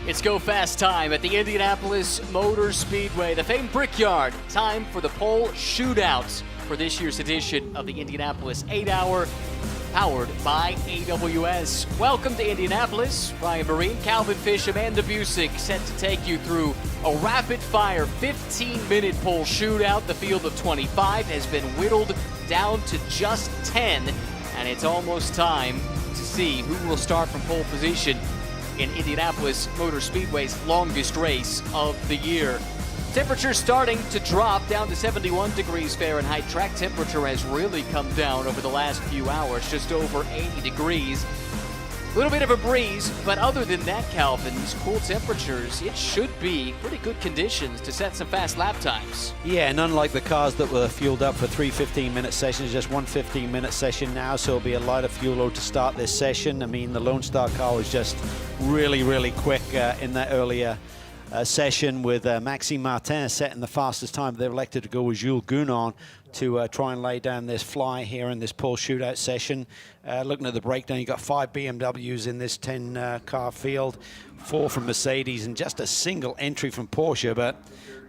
It's go fast time at the Indianapolis Motor Speedway, the famed Brickyard. Time for the pole shootout for this year's edition of the Indianapolis 8-hour, powered by AWS. Welcome to Indianapolis. Ryan Marine, Calvin Fish, Amanda Busick set to take you through a rapid-fire 15-minute pole shootout. The field of 25 has been whittled down to just 10, and it's almost time to see who will start from pole position in Indianapolis Motor Speedway's longest race of the year. Temperatures starting to drop down to 71 degrees Fahrenheit. Track temperature has really come down over the last few hours, just over 80 degrees. A little bit of a breeze, but other than that, Calvin, these cool temperatures, it should be pretty good conditions to set some fast lap times. Yeah, and unlike the cars that were fueled up for 3 15-minute sessions, just one 15-minute session now, so it'll be a lighter fuel load to start this session. I mean, the Lone Star car was just really quick in that earlier session with Maxime Martin setting the fastest time. They've elected to go with Jules Gounon to try and lay down this fly here in this pole shootout session. Looking at the breakdown, you got 5 BMWs in this 10-car field, 4 from Mercedes, and just a single entry from Porsche, but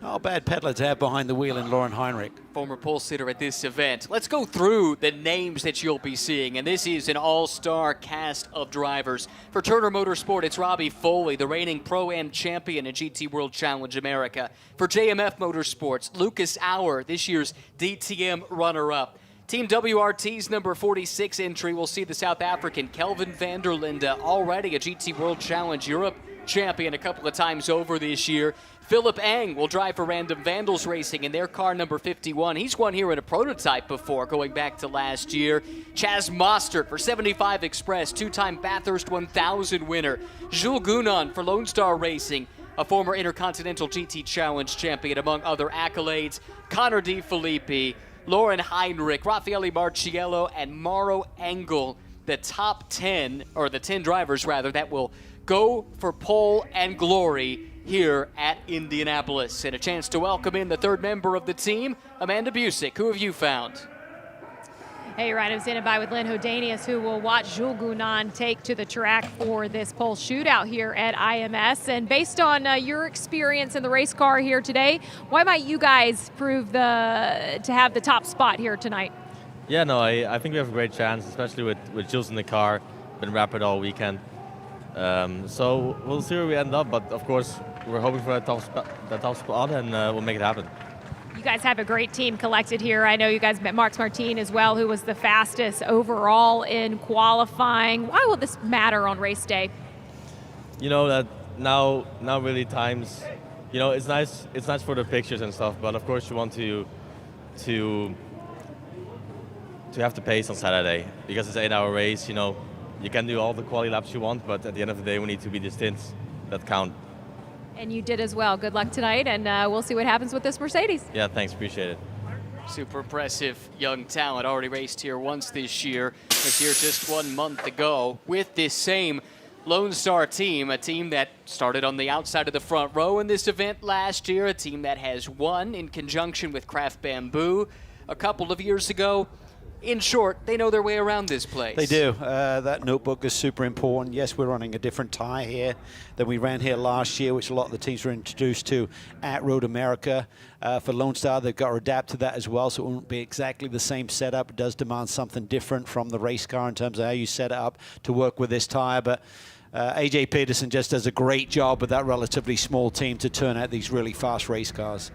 not a bad peddler to have behind the wheel in Lauren Heinrich. Former pole sitter at this event. Let's go through the names that you'll be seeing, and this is an all-star cast of drivers. For Turner Motorsport, it's Robbie Foley, the reigning Pro-Am champion in GT World Challenge America. For JMF Motorsports, Lucas Auer, this year's DTM runner-up. Team WRT's number 46 entry will see the South African Kelvin van der Linde, already a GT World Challenge Europe champion a couple of times over this year. Philip Eng will drive for Random Vandals Racing in their car number 51. He's won here in a prototype before, going back to last year. Chaz Mostert for 75 Express, two-time Bathurst 1000 winner. Jules Gounon for Lone Star Racing, a former Intercontinental GT Challenge champion, among other accolades. Connor De Filippi, Lauren Heinrich, Raffaele Marciello, and Mauro Engel, the top 10, or the 10 drivers rather, that will go for pole and glory here at Indianapolis. And a chance to welcome in the third member of the team, Amanda Busick. Who have you found? Hey, Ryan, I'm standing by with Lynn Hodanius, who will watch Jules Gounon take to the track for this pole shootout here at IMS. And based on your experience in the race car here today, why might you guys prove to have the top spot here tonight? Yeah, no, I think we have a great chance, especially with Jules in the car. Been rapid all weekend. So we'll see where we end up, but of course we're hoping for that top spot, and we'll make it happen. You guys have a great team collected here. I know you guys met Marx Martin as well, who was the fastest overall in qualifying. Why will this matter on race day? You know that now really times, you know, it's nice for the pictures and stuff, but of course you want to have the pace on Saturday because it's an 8-hour race. You know, you can do all the quality laps you want, but at the end of the day we need to be the stints that count. And you did as well. Good luck tonight, and we'll see what happens with this Mercedes. Yeah, thanks, appreciate it. Super impressive young talent, already raced here once this year. Was here just 1 month ago with this same Lone Star team, a team that started on the outside of the front row in this event last year, a team that has won in conjunction with Craft Bamboo a couple of years ago. In short, they know their way around this place. They do. That notebook is super important. Yes, we're running a different tire here than we ran here last year, which a lot of the teams were introduced to at Road America. For Lone Star, they've got to adapt to that as well, so it won't be exactly the same setup. It does demand something different from the race car in terms of how you set it up to work with this tire. But AJ Peterson just does a great job with that relatively small team to turn out these really fast race cars.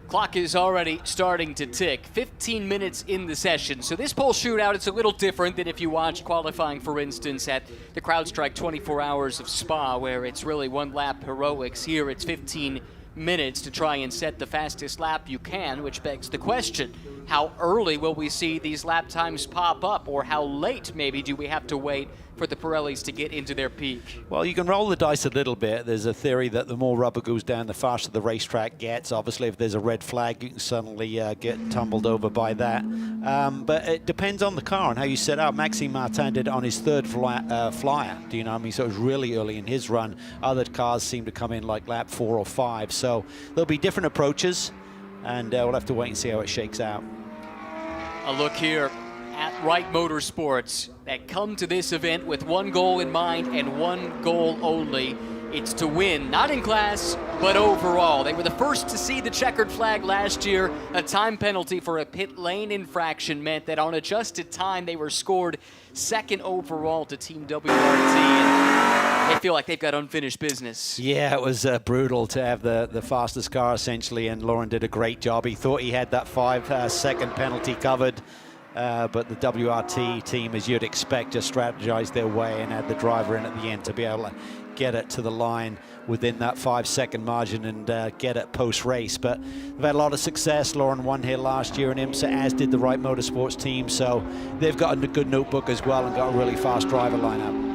Clock is already starting to tick. 15 minutes in the session. So this pole shootout, it's a little different than if you watch qualifying, for instance, at the CrowdStrike 24 Hours of Spa, where it's really one lap heroics. Here it's 15 minutes to try and set the fastest lap you can, which begs the question, how early will we see these lap times pop up, or how late maybe do we have to wait for the Pirellis to get into their peak? Well, you can roll the dice a little bit. There's a theory that the more rubber goes down, the faster the racetrack gets. Obviously, if there's a red flag, you can suddenly get tumbled over by that. But it depends on the car and how you set up. Maxime Martin did it on his third flyer, do you know what I mean? So it was really early in his run. Other cars seem to come in like lap 4 or 5. So there'll be different approaches, and we'll have to wait and see how it shakes out. A look here at Wright Motorsports that come to this event with one goal in mind and one goal only, It's to win, not in class, but overall. They were the first to see the checkered flag last year. A time penalty for a pit lane infraction meant that on adjusted time, they were scored second overall to Team WRT. And they feel like they've got unfinished business. Yeah, it was brutal to have the fastest car, essentially, and Lauren did a great job. He thought he had that 5-second penalty covered. But the WRT team, as you'd expect, just strategized their way and had the driver in at the end to be able to get it to the line within that 5-second margin and get it post-race. But they've had a lot of success. Lauren won here last year in IMSA, as did the Wright Motorsports team. So they've got a good notebook as well and got a really fast driver lineup.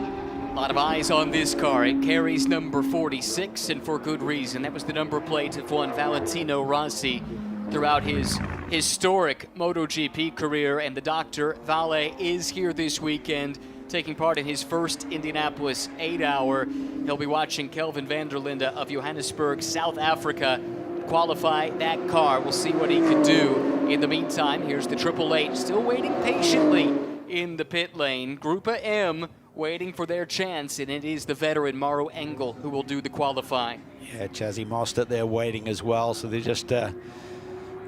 A lot of eyes on this car. It carries number 46, and for good reason. That was the number plate of one Valentino Rossi throughout his historic MotoGP career, and the Dr. Vale is here this weekend taking part in his first Indianapolis 8-hour. He'll be watching Kelvin van der Linde of Johannesburg, South Africa, qualify that car. We'll see what he can do. In the meantime, here's the 888 still waiting patiently in the pit lane. Grupa M waiting for their chance, and it is the veteran Mauro Engel who will do the qualifying. Yeah, Chazzy Mostert there waiting as well, so they're just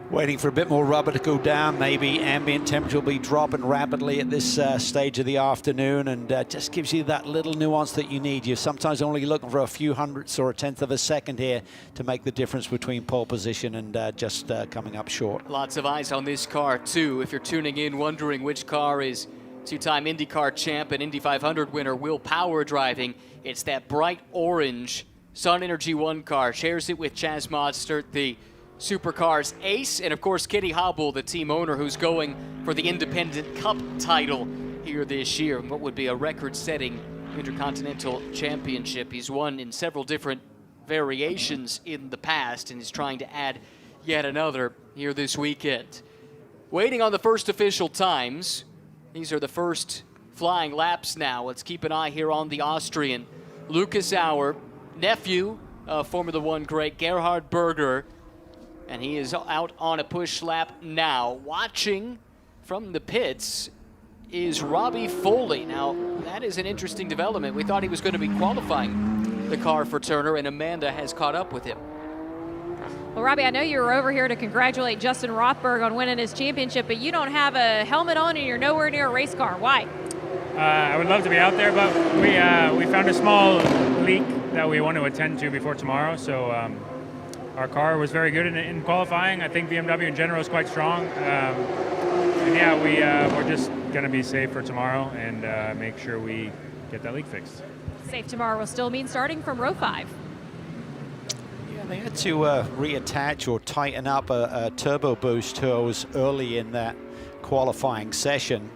waiting for a bit more rubber to go down. Maybe ambient temperature will be dropping rapidly at this stage of the afternoon, and just gives you that little nuance that you need. You're sometimes only looking for a few hundredths or a tenth of a second here to make the difference between pole position and just coming up short. Lots of eyes on this car too. If you're tuning in wondering which car is two-time IndyCar champ and Indy 500 winner Will Power driving, it's that bright orange Sun Energy 1 car. Shares it with Chaz Mostert, the Supercars ace, and of course Kitty Hobble, the team owner, who's going for the Independent Cup title here this year, what would be a record-setting Intercontinental Championship. He's won in several different variations in the past and is trying to add yet another here this weekend. Waiting on the first official times. These are the first flying laps now. Let's keep an eye here on the Austrian. Lucas Auer, nephew of Formula One great Gerhard Berger, and he is out on a push lap now. Watching from the pits is Robbie Foley. Now, that is an interesting development. We thought he was going to be qualifying the car for Turner, and Amanda has caught up with him. Well, Robbie, I know you were over here to congratulate Justin Rothberg on winning his championship, but you don't have a helmet on and you're nowhere near a race car. Why? I would love to be out there, but we found a small leak that we want to attend to before tomorrow, so our car was very good in qualifying. I think BMW in general is quite strong. And yeah, we're just going to be safe for tomorrow and make sure we get that leak fixed. Safe tomorrow will still mean starting from row 5. Yeah, they had to reattach or tighten up a turbo boost hose early in that qualifying session.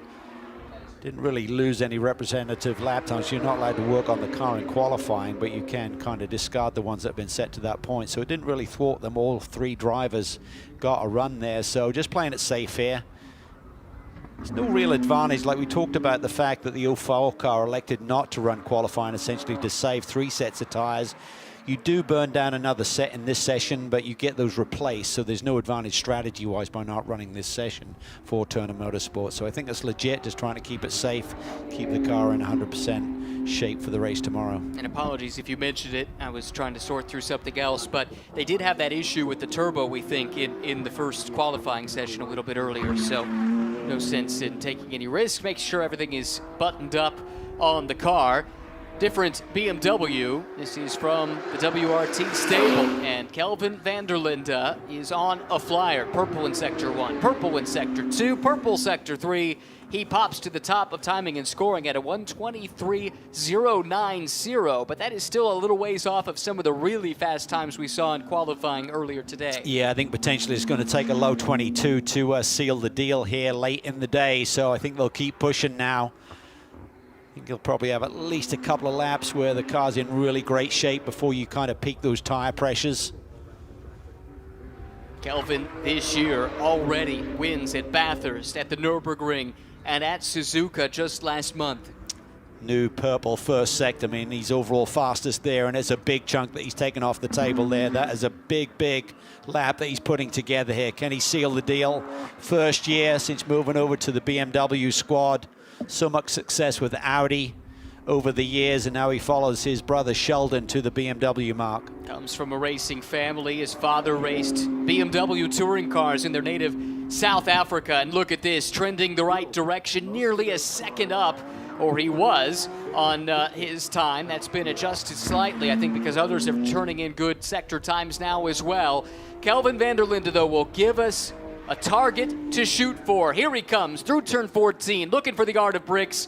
Didn't really lose any representative lap times. You're not allowed to work on the car in qualifying, but you can kind of discard the ones that have been set to that point. So it didn't really thwart them. All 3 drivers got a run there. So just playing it safe here. There's no real advantage. Like we talked about the fact that the 04 car elected not to run qualifying, essentially to save 3 sets of tires. You do burn down another set in this session, but you get those replaced, so there's no advantage strategy-wise by not running this session for Turner Motorsport. So I think it's legit, just trying to keep it safe, keep the car in 100% shape for the race tomorrow. And apologies if you mentioned it, I was trying to sort through something else, but they did have that issue with the turbo, we think, in the first qualifying session a little bit earlier, so no sense in taking any risks. Make sure everything is buttoned up on the car. Different BMW. This is from the WRT stable, and Kelvin van der Linde is on a flyer. Purple in Sector 1, purple in Sector 2, purple Sector 3. He pops to the top of timing and scoring at a 1:23.090, but that is still a little ways off of some of the really fast times we saw in qualifying earlier today. Yeah, I think potentially it's going to take a low 22 to seal the deal here late in the day, so I think they'll keep pushing now. I think you'll probably have at least a couple of laps where the car's in really great shape before you kind of peak those tire pressures. Kelvin this year already wins at Bathurst, at the Nürburgring, and at Suzuka just last month. New purple first sector. I mean, he's overall fastest there, and it's a big chunk that he's taken off the table there. That is a big, big lap that he's putting together here. Can he seal the deal? First year since moving over to the BMW squad. So much success with Audi over the years, and now he follows his brother Sheldon to the BMW mark. Comes from a racing family. His father raced BMW touring cars in their native South Africa. And look at this, trending the right direction, nearly a second up, or he was, on his time. That's been adjusted slightly, I think, because others are turning in good sector times now as well. Kelvin van der Linde, though, will give us a target to shoot for. Here he comes through turn 14, looking for the Art of Bricks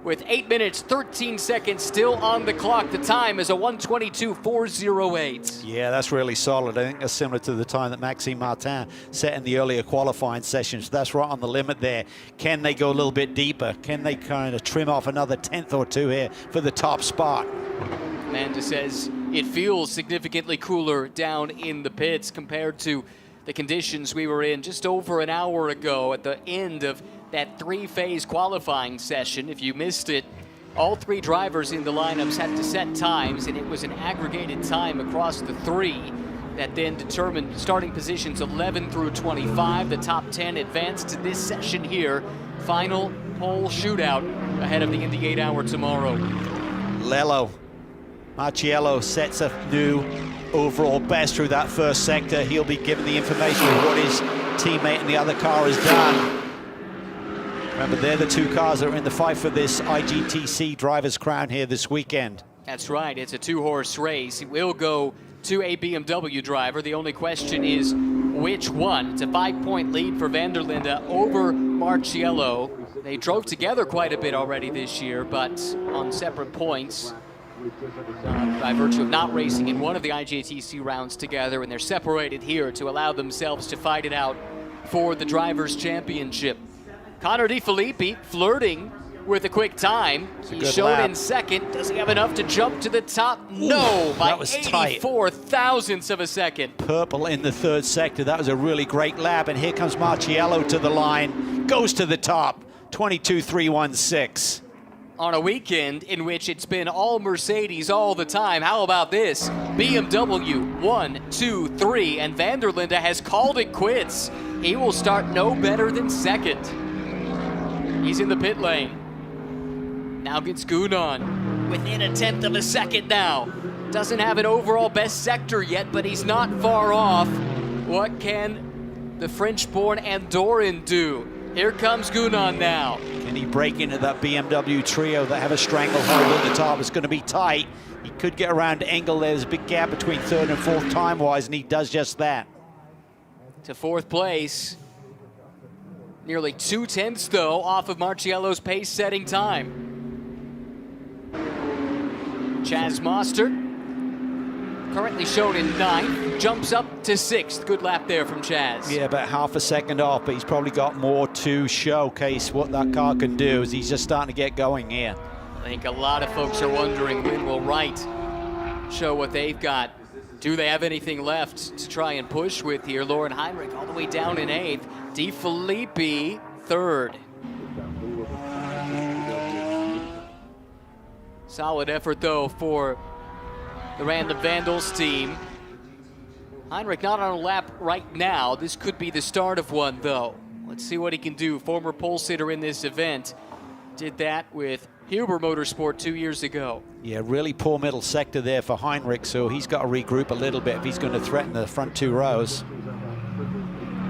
with 8 minutes, 13 seconds still on the clock. The time is a 1:22.408. Yeah, that's really solid. I think that's similar to the time that Maxime Martin set in the earlier qualifying sessions. That's right on the limit there. Can they go a little bit deeper? Can they kind of trim off another 10th or two here for the top spot? Amanda says it feels significantly cooler down in the pits compared to the conditions we were in just over an hour ago at the end of that three-phase qualifying session. If you missed it, all three drivers in the lineups had to set times, and it was an aggregated time across the three that then determined starting positions 11 through 25. The top 10 advanced to this session here. Final pole shootout ahead of the Indy 8 Hour tomorrow. Lello Marciello sets a new overall best through that first sector. He'll be given the information of what his teammate in the other car has done. Remember, they're the two cars that are in the fight for this IGTC driver's crown here this weekend. That's right, it's a two-horse race. It will go to a BMW driver. The only question is which one. It's a 5-point lead for van der Linde over Marciello. They drove together quite a bit already this year, but on separate points by virtue of not racing in one of the IGTC rounds together, and they're separated here to allow themselves to fight it out for the Drivers' Championship. Connor De Filippi flirting with a quick time. He's shown in second. Does he have enough to jump to the top? No, by 84 thousandths of a second. Purple in the third sector. That was a really great lap. And here comes Marciello to the line. Goes to the top. 22.316. On a weekend in which it's been all Mercedes all the time. How about this? BMW 1, 2, 3, and van der Linde has called it quits. He will start no better than second. He's in the pit lane. Now gets Gunan within a 10th of a second now. Doesn't have an overall best sector yet, but he's not far off. What can the French-born Andorran do? Here comes Gunan now. Can he break into that BMW trio that have a stranglehold at the top? It's going to be tight. He could get around Engel. There's a big gap between third and fourth time-wise, and he does just that. To fourth place. Nearly 2 tenths, though, off of Marciello's pace-setting time. Chaz Mostert, currently shown in 9th, jumps up to 6th. Good lap there from Chaz. Yeah, about half a second off, but he's probably got more to showcase what that car can do as he's just starting to get going here. I think a lot of folks are wondering when will Wright show what they've got. Do they have anything left to try and push with here? Lauren Heinrich all the way down in 8th. De Filippi 3rd. Solid effort, though, for the Random Vandals team. Heinrich not on a lap right now. This could be the start of one, though. Let's see what he can do. Former pole sitter in this event. Did that with Huber Motorsport 2 years ago. Yeah, really poor middle sector there for Heinrich, so he's got to regroup a little bit if he's going to threaten the front 2 rows.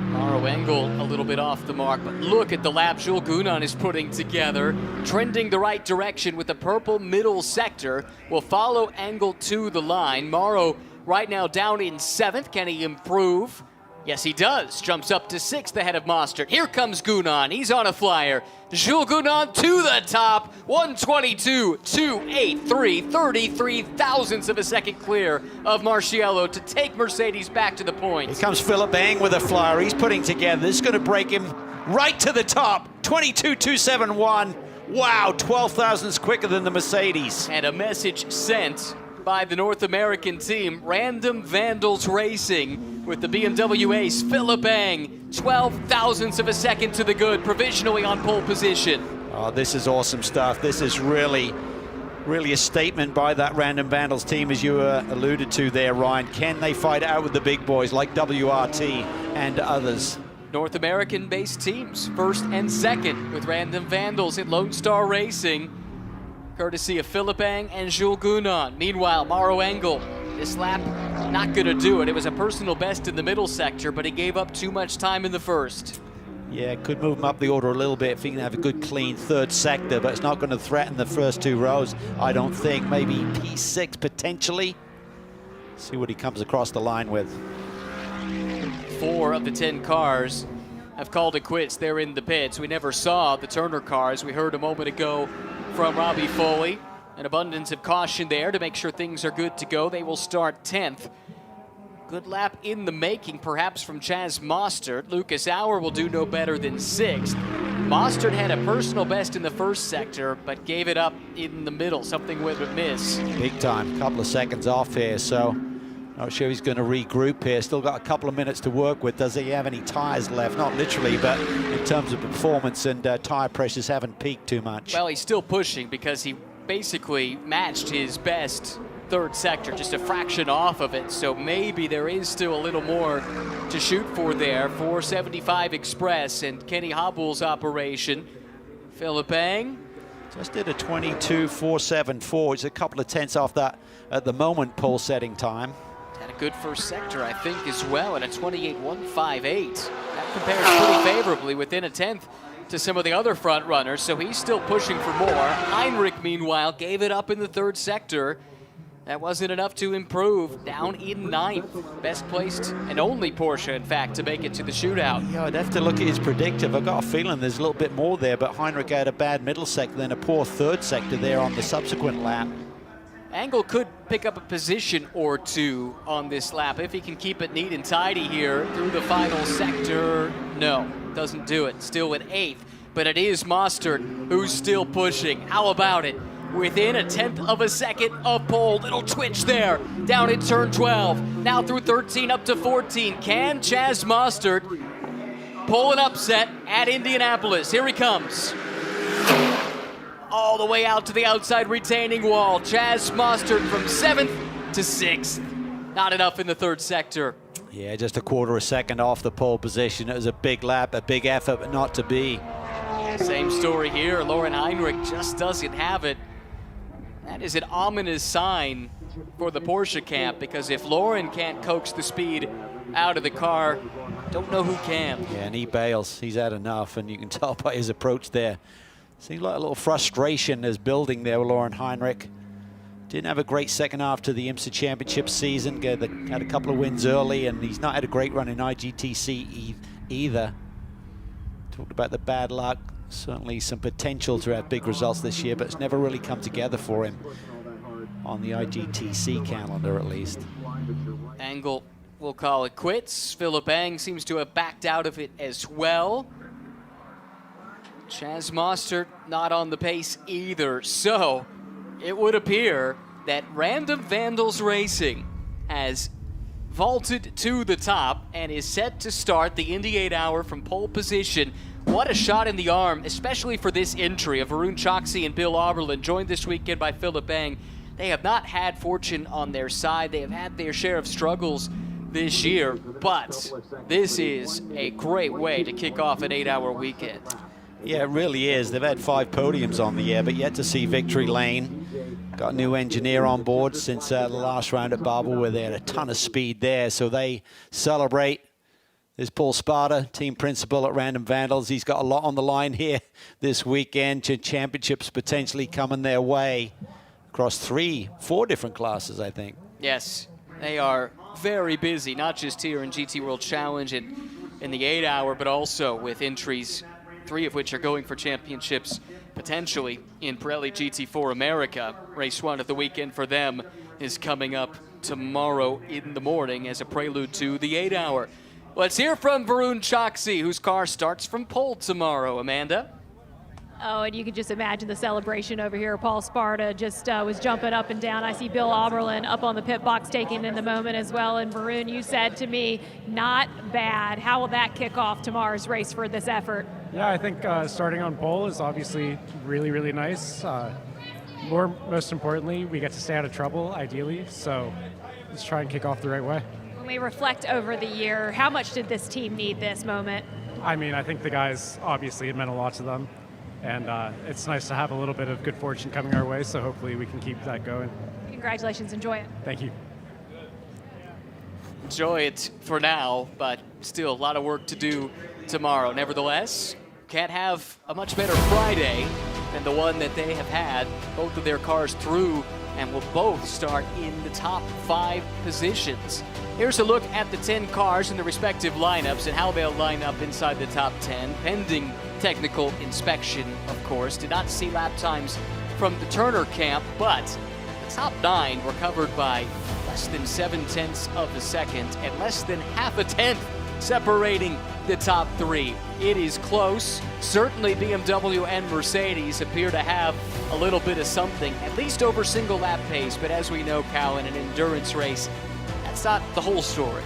Maro Engel a little bit off the mark, but look at the lap Jules Gunan is putting together. Trending the right direction with the purple middle sector. Will follow Engel to the line. Maro right now down in 7th. Can he improve? Yes, he does. Jumps up to 6th ahead of Mostert. Here comes Gunan. He's on a flyer. Jules Gunan to the top. 122.283. 33 thousandths of a second clear of Marciello to take Mercedes back to the points. Here comes Philip Eng with a flyer. He's putting together. This is going to break him right to the top. 22.271. Wow, 12 thousandths quicker than the Mercedes. And a message sent by the North American team, Random Vandals Racing, with the BMW ace, Philip Eng, 12 thousandths of a second to the good, provisionally on pole position. Oh, this is awesome stuff. This is really a statement by that Random Vandals team, as you alluded to there, Ryan. Can they fight out with the big boys like WRT and others? North American-based teams, first and second, with Random Vandals at Lone Star Racing. courtesy of Philippang and Jules Gounon. Meanwhile, Mauro Engel, this lap, not going to do it. It was a personal best in the middle sector, but he gave up too much time in the first. Yeah, could move him up the order a little bit if he can have a good, clean third sector, but it's not going to threaten the first 2 rows, I don't think. Maybe P6 potentially. See what he comes across the line with. 4 of the 10 cars have called it quits. They're in the pits. We never saw the Turner cars. We heard a moment ago from Robbie Foley. An abundance of caution there to make sure things are good to go. They will start 10th. Good lap in the making, perhaps, from Chaz Mostert. Lucas Auer will do no better than 6th. Mostert had a personal best in the first sector, but gave it up in the middle, something with a miss. Big time, couple of seconds off here, so not sure he's going to regroup here. Still got a couple of minutes to work with. Does he have any tires left? Not literally, but in terms of performance and tire pressures haven't peaked too much. Well, he's still pushing because he basically matched his best third sector, just a fraction off of it. So maybe there is still a little more to shoot for there for 75 Express and Kenny Hobble's operation. Philippang just did a 22.474. It's a couple of tenths off that at the moment pole setting time. Had a good first sector, I think, as well, and a 28.158. That compares pretty favorably, within a tenth to some of the other front runners, so he's still pushing for more. Heinrich, meanwhile, gave it up in the third sector. That wasn't enough to improve. Down in 9th. Best placed and only Porsche, in fact, to make it to the shootout. Yeah, I'd have to look at his predictive. I've got a feeling there's a little bit more there, but Heinrich had a bad middle sector, then a poor third sector there on the subsequent lap. Engel could pick up a position or 2 on this lap if he can keep it neat and tidy here through the final sector. No, doesn't do it. Still in 8th, but it is Mostert who's still pushing. How about it? Within a tenth of a second of pole. Little twitch there down in turn 12. Now through 13 up to 14. Can Chaz Mostert pull an upset at Indianapolis? Here he comes. All the way out to the outside retaining wall. Chaz Mostert from 7th to 6th. Not enough in the third sector. Yeah, just a quarter of a second off the pole position. It was a big lap, a big effort, but not to be. Same story here. Lauren Heinrich just doesn't have it. That is an ominous sign for the Porsche camp, because if Lauren can't coax the speed out of the car, don't know who can. Yeah, and he bails. He's had enough, and you can tell by his approach there. Seems like a little frustration is building there with Lauren Heinrich. Didn't have a great second half to the IMSA Championship season. Had a couple of wins early, and he's not had a great run in IGTC either. Talked about the bad luck. Certainly some potential to have big results this year, but it's never really come together for him on the IGTC calendar, at least. Engel will call it quits. Philippang seems to have backed out of it as well. Chaz Mostert not on the pace either. So it would appear that Random Vandals Racing has vaulted to the top and is set to start the Indy 8 Hour from pole position. What a shot in the arm, especially for this entry of Varun Choksi and Bill Auberland, joined this weekend by Philippang. They have not had fortune on their side. They have had their share of struggles this year, but this is a great way to kick off an 8-hour weekend. Yeah, it really is. They've had 5 podiums on the year, but yet to see victory lane. Got a new engineer on board since the last round at Basel, where they had a ton of speed there, so they celebrate. There's Paul Sparta, team principal at Random Vandals. He's got a lot on the line here this weekend. Championships potentially coming their way across 4 different classes, I think. Yes, they are very busy, not just here in GT World Challenge and in the 8-hour, but also with entries, 3 of which are going for championships potentially in Pirelli GT4 America. Race 1 of the weekend for them is coming up tomorrow in the morning as a prelude to the 8-hour. Let's hear from Varun Choksi, whose car starts from pole tomorrow. Amanda? Oh, and you can just imagine the celebration over here. Paul Sparta just was jumping up and down. I see Bill Auberland up on the pit box taking in the moment as well. And Varun, you said to me, not bad. How will that kick off tomorrow's race for this effort? Yeah, I think starting on pole is obviously really, really nice. Most importantly, we get to stay out of trouble, ideally. So let's try and kick off the right way. When we reflect over the year, how much did this team need this moment? I mean, I think the guys, obviously, it meant a lot to them. And it's nice to have a little bit of good fortune coming our way, so hopefully we can keep that going. Congratulations. Enjoy it. Thank you. Enjoy it for now, but still a lot of work to do tomorrow. Nevertheless, can't have a much better Friday than the one that they have had. Both of their cars through and will both start in the top 5 positions. Here's a look at the 10 cars in the respective lineups and how they'll line up inside the top 10, pending technical inspection, of course. Did not see lap times from the Turner camp, but the top 9 were covered by less than 0.7 of a second and less than half a tenth separating the top 3. It is close. Certainly BMW and Mercedes appear to have a little bit of something, at least over single lap pace, but as we know, Cal, in an endurance race, that's not the whole story.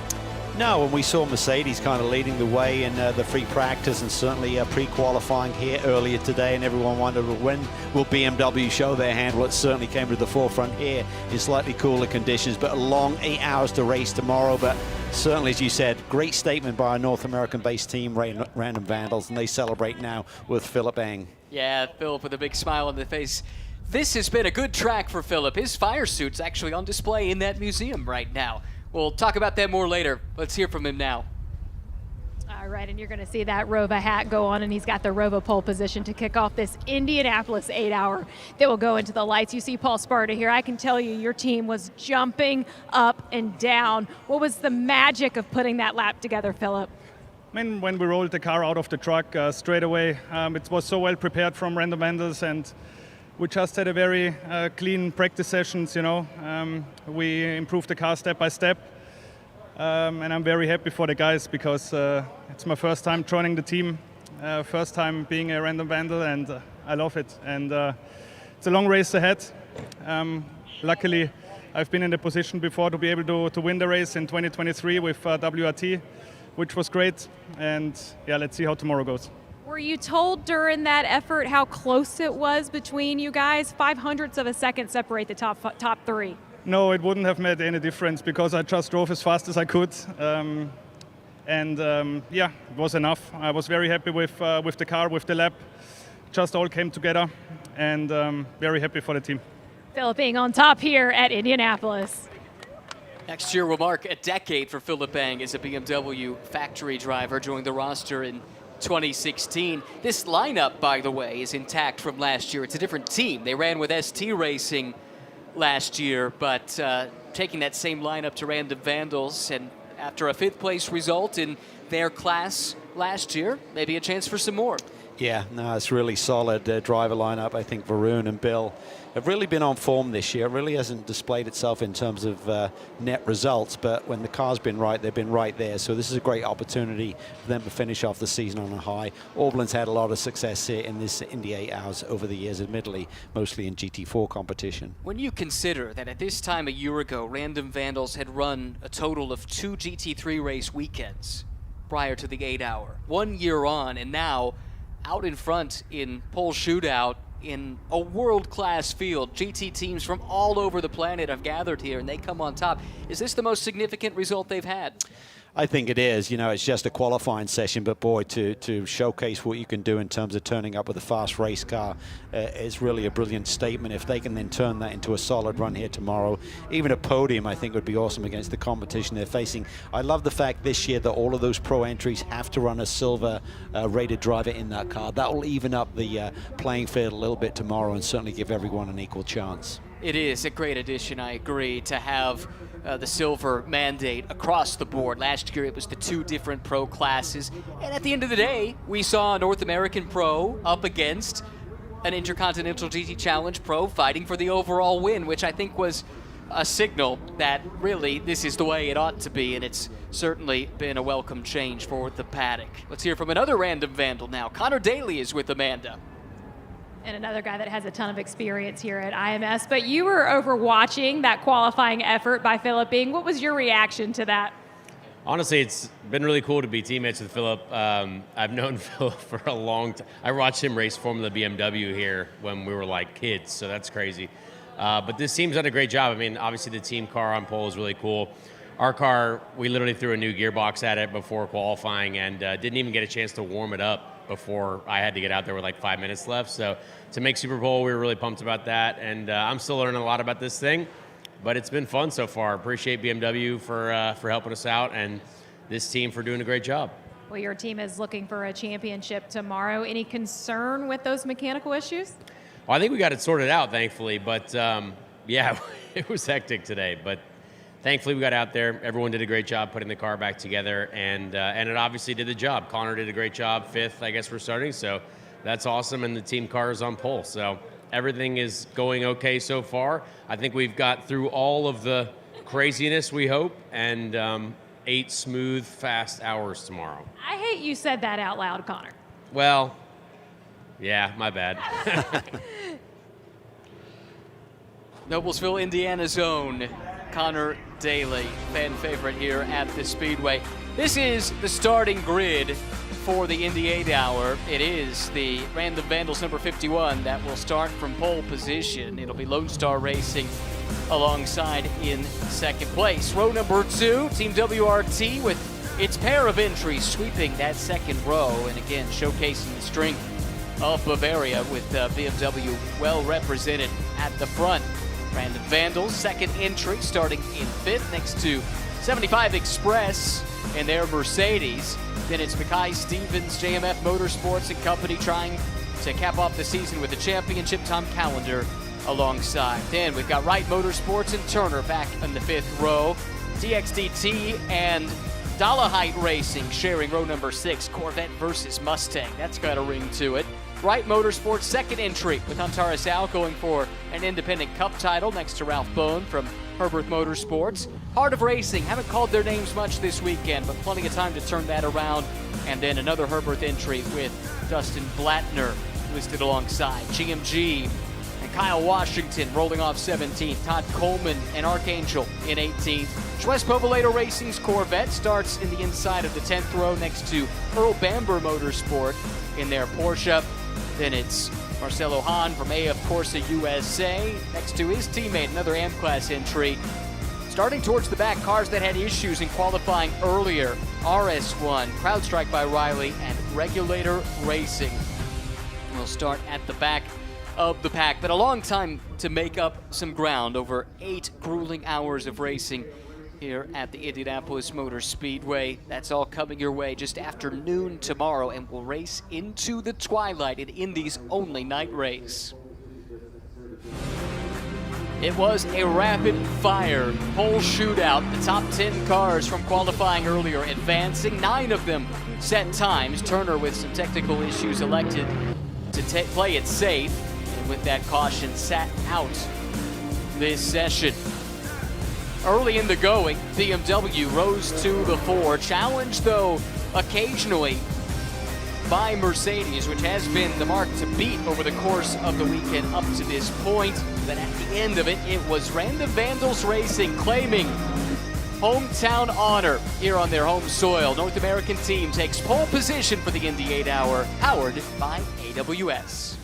No, and we saw Mercedes kind of leading the way in the free practice and certainly pre-qualifying here earlier today, and everyone wondered when will BMW show their hand. Well, it certainly came to the forefront here in slightly cooler conditions, but a long 8 hours to race tomorrow. But certainly, as you said, great statement by our North American-based team, Random Vandals, and they celebrate now with Philip Eng. Yeah, Philip with a big smile on the face. This has been a good track for Philip. His fire suit's actually on display in that museum right now. We'll talk about that more later. Let's hear from him now. All right, and you're going to see that Rova hat go on, and he's got the Rova pole position to kick off this Indianapolis 8-hour that will go into the lights. You see Paul Sparta here. I can tell you your team was jumping up and down. What was the magic of putting that lap together, Philip? I mean, when we rolled the car out of the truck straight away, it was so well prepared from Random Vandals, and we just had a very clean practice sessions, you know. We improved the car step by step. And I'm very happy for the guys because it's my first time joining the team, first time being a Random Vandal, and I love it. And it's a long race ahead. Luckily, I've been in the position before to be able to win the race in 2023 with WRT, which was great. And yeah, let's see how tomorrow goes. Were you told during that effort how close it was between you guys? 0.05 of a second separate the top 3. No, it wouldn't have made any difference because I just drove as fast as I could. Yeah, it was enough. I was very happy with the car, with the lap. Just all came together, and very happy for the team. Philip Eng on top here at Indianapolis. Next year will mark a decade for Philip Eng as a BMW factory driver, joined the roster in 2016. This lineup, by the way, is intact from last year. It's a different team. They ran with ST Racing last year, but taking that same lineup to Random Vandals, and after a 5th place result in their class last year, maybe a chance for some more. Yeah, no, it's really solid driver lineup. I think Varun and Bill have really been on form this year. It really hasn't displayed itself in terms of net results, but when the car's been right, they've been right there. So this is a great opportunity for them to finish off the season on a high. Aublin's had a lot of success here in this Indy 8 hours over the years, admittedly, mostly in GT4 competition. When you consider that at this time a year ago, Random Vandals had run a total of 2 GT3 race weekends prior to the 8-hour. 1 year on, and now out in front in pole shootout in a world-class field. GT teams from all over the planet have gathered here, and they come on top. Is this the most significant result they've had? I think it is. You know, it's just a qualifying session, but boy, to showcase what you can do in terms of turning up with a fast race car is really a brilliant statement. If they can then turn that into a solid run here tomorrow, even a podium, I think would be awesome against the competition they're facing. I love the fact this year that all of those pro entries have to run a silver rated driver in that car. That will even up the playing field a little bit tomorrow and certainly give everyone an equal chance. It is a great addition, I agree, to have the silver mandate across the board. Last year it was the 2 different pro classes, and at the end of the day, we saw a North American pro up against an Intercontinental GT Challenge pro fighting for the overall win, which I think was a signal that really this is the way it ought to be, and it's certainly been a welcome change for the paddock. Let's hear from another Random Vandal now. Connor Daly is with Amanda. And another guy that has a ton of experience here at IMS. But you were over watching that qualifying effort by Philip Eng. What was your reaction to that? Honestly, it's been really cool to be teammates with Philip. I've known Philip for a long time. I watched him race Formula BMW here when we were like kids, so that's crazy. But this team's done a great job. I mean, obviously the team car on pole is really cool. Our car, we literally threw a new gearbox at it before qualifying and didn't even get a chance to warm it up before I had to get out there with like 5 minutes left. So to make Super Bowl, we were really pumped about that. And I'm still learning a lot about this thing, but it's been fun so far. Appreciate BMW for helping us out and this team for doing a great job. Well, your team is looking for a championship tomorrow. Any concern with those mechanical issues? Well, I think we got it sorted out, thankfully. But yeah, it was hectic today. But thankfully, we got out there. Everyone did a great job putting the car back together, and it obviously did the job. Connor did a great job, 5th, I guess, we're starting. So that's awesome, and the team car is on pole. So everything is going okay so far. I think we've got through all of the craziness, we hope, and 8 smooth, fast hours tomorrow. I hate you said that out loud, Connor. Well, yeah, my bad. Noblesville, Indiana's own Connor Daly, fan favorite here at the Speedway. This is the starting grid for the Indy 8 Hour. It is the Random Vandals number 51 that will start from pole position. It'll be Lone Star Racing alongside in second place. Row number 2, Team WRT with its pair of entries sweeping that second row, and again showcasing the strength of Bavaria with BMW well represented at the front. Random Vandals, second entry, starting in 5th next to 75 Express and their Mercedes. Then it's Mackay Stevens, JMF Motorsports and Company trying to cap off the season with the championship. Tom Callender alongside. Then we've got Wright Motorsports and Turner back in the 5th row. DXDT and Dolahite Racing sharing row number 6. Corvette versus Mustang. That's got a ring to it. Wright Motorsports second entry with Antara Sal going for an independent cup title next to Ralph Bone from Herbert Motorsports. Heart of Racing, haven't called their names much this weekend, but plenty of time to turn that around. And then another Herbert entry with Dustin Blattner listed alongside. GMG and Kyle Washington rolling off 17th. Todd Coleman and Archangel in 18th. Schwest Povolato Racing's Corvette starts in the inside of the 10th row next to Earl Bamber Motorsport in their Porsche. Then it's Marcelo Hahn from AF Corsa USA next to his teammate, another AM-Class entry. Starting towards the back, cars that had issues in qualifying earlier. RS1, CrowdStrike by Riley, and Regulator Racing. We'll start at the back of the pack, but a long time to make up some ground. Over 8 grueling hours of racing here at the Indianapolis Motor Speedway. That's all coming your way just after noon tomorrow, and we'll race into the twilight in Indy's only night race. It was a rapid-fire pole shootout. The top 10 cars from qualifying earlier advancing. 9 of them set times. Turner, with some technical issues, elected to play it safe, and with that caution, sat out this session. Early in the going, BMW rose to the fore, challenged though occasionally by Mercedes, which has been the mark to beat over the course of the weekend up to this point. But at the end of it, it was Random Vandals Racing claiming hometown honor here on their home soil. North American team takes pole position for the Indy 8 Hour, powered by AWS.